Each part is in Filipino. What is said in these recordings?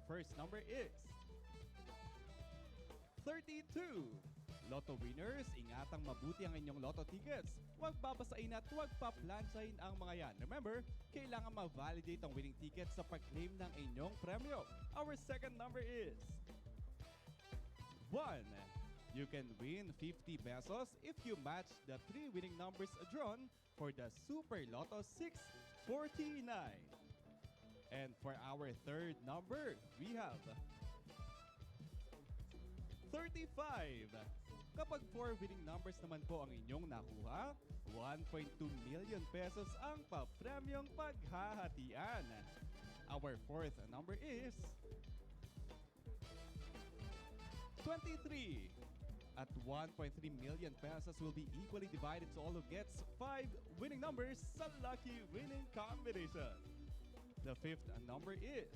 first number is 32. Lotto winners, ingatang mabuti ang inyong lotto tickets. Huwag babasain at huwag paplansyahin ang mga yan. Remember, kailangan ma-validate ang winning ticket sa pag-claim ng inyong premyo. Our second number is 1. You can win 50 pesos if you match the 3 winning numbers drawn for the Super Lotto 649. And for our third number, we have 35. Kapag 4 winning numbers naman po ang inyong nakuha, 1.2 million pesos ang papremyong paghahatian. Our fourth number is 23. At 1.3 million pesos will be equally divided to all who gets 5 winning numbers sa lucky winning combination. The fifth number is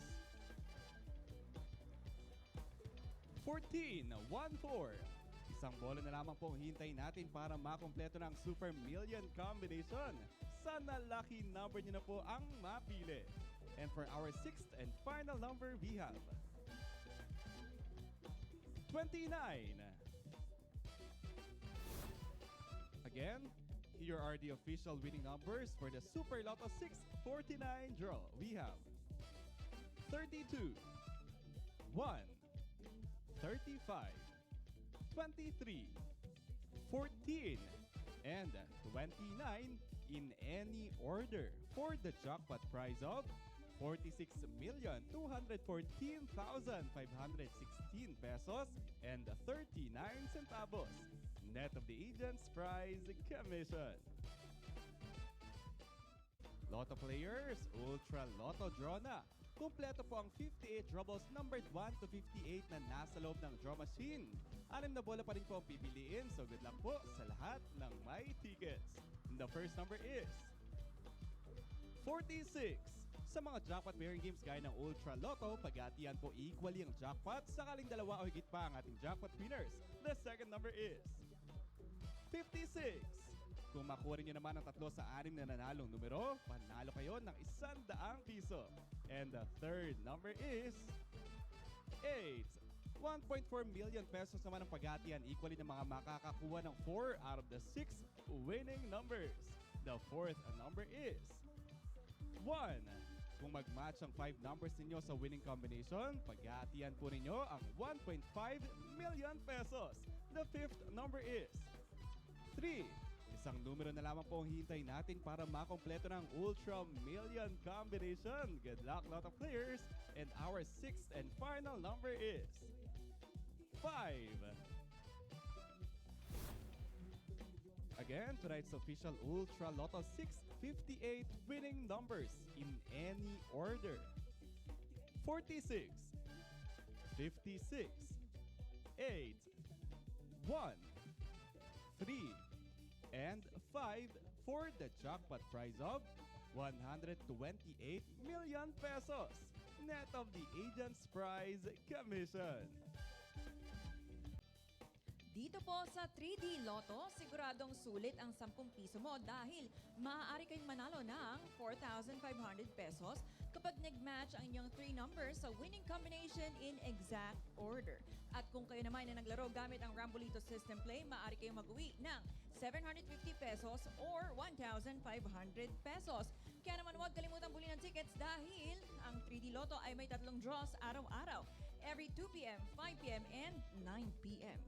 14. 1-4. Isang bola na lamang po ang hintayin natin para makompleto ng Super Million Combination. Sana lucky number niyo na po ang mapili. And for our sixth and final number, we have 29. Again, here are the official winning numbers for the Super Lotto 649 draw. We have 32, 1, 35, 23, 14, and 29 in any order for the jackpot prize of 46,214,516 pesos and 39 centavos, net of the agent's prize commission. Lotto players, Ultra Lotto draw na. Kumpleto po ang 58 drawballs numbered 1 to 58 na nasa loob ng draw machine. 6 na bola pa rin po ang pipiliin, so good luck po sa lahat ng may tickets. The first number is 46. Sa mga jackpot bearing games gaya ng Ultra Lotto, paghatian po equally ang jackpot, sakaling dalawa o higit pa ang ating jackpot winners. The second number is 56. Kung makuha rin nyo naman ang 3 sa 6 na nanalong numero, panalo kayo ng 100 piso. And the third number is 8. 1.4 million pesos naman ang paghatian, equally ng mga makakakuha ng 4 out of the 6 winning numbers. The fourth number is 1. Kung mag-match ang 5 numbers ninyo sa winning combination, paghatian po ninyo ang 1.5 million pesos. The fifth number is 3. Isang numero na lamang po ang hintay natin para makompleto ng Ultra Million Combination. Good luck, Lotto players! And our sixth and final number is 5. Again, tonight's official Ultra Lotto 658 winning numbers in any order. 46, 56, 8, 1, 3, and 5 for the jackpot prize of 128 million pesos, net of the agent's prize commission. Dito po sa 3D Lotto, siguradong sulit ang 10 piso mo dahil maaari kayong manalo ng 4,500 pesos kapag nag-match ang inyong 3 numbers sa winning combination in exact order. At kung kayo naman na naglaro gamit ang Rambolito System Play, maaari kayong mag-uwi ng 750 pesos or 1,500 pesos. Kaya naman huwag kalimutang buli ng tickets dahil ang 3D Lotto ay may 3 draws araw-araw, every 2 p.m., 5 p.m., and 9 p.m.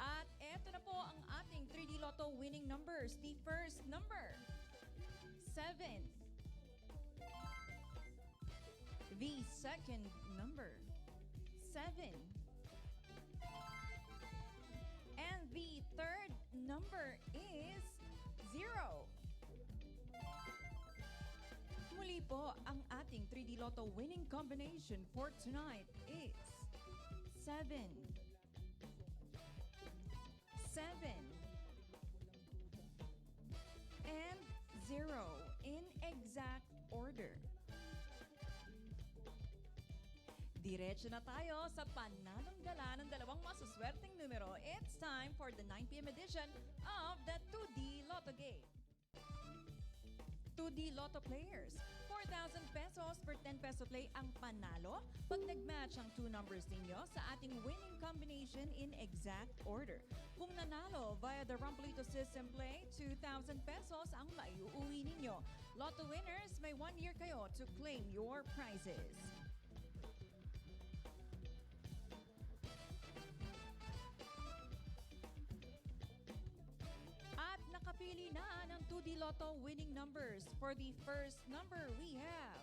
At eto na po ang ating 3D Lotto winning numbers. The first number, 7. The second number, 7. And the third number is 0. Muli po, ang ating 3D Lotto winning combination for tonight is 7. 7 and 0 in exact order. Diretso na tayo sa pananong gala ng dalawang masuswerteng numero. It's time for the 9 p.m. edition of the 2D Lotto game. 2D Lotto players, for 4,000 pesos per 10 peso play ang panalo pag nag-match ang two numbers ninyo sa ating winning combination in exact order. Kung nanalo via the Rampolito system play, 2,000 pesos ang maiuwi ninyo. Lotto winners, may 1 year kayo to claim your prizes. At nakapili na ng 2D Lotto winning numbers. For the first number, we have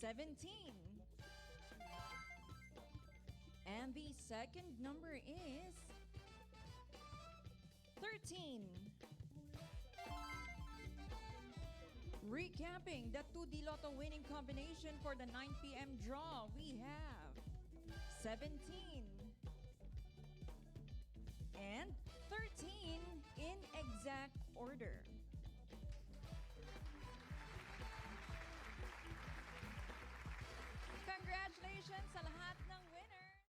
17. And the second number is 13. Recapping the 2D Lotto winning combination for the 9 p.m. draw, we have 17 and 13 in exact order.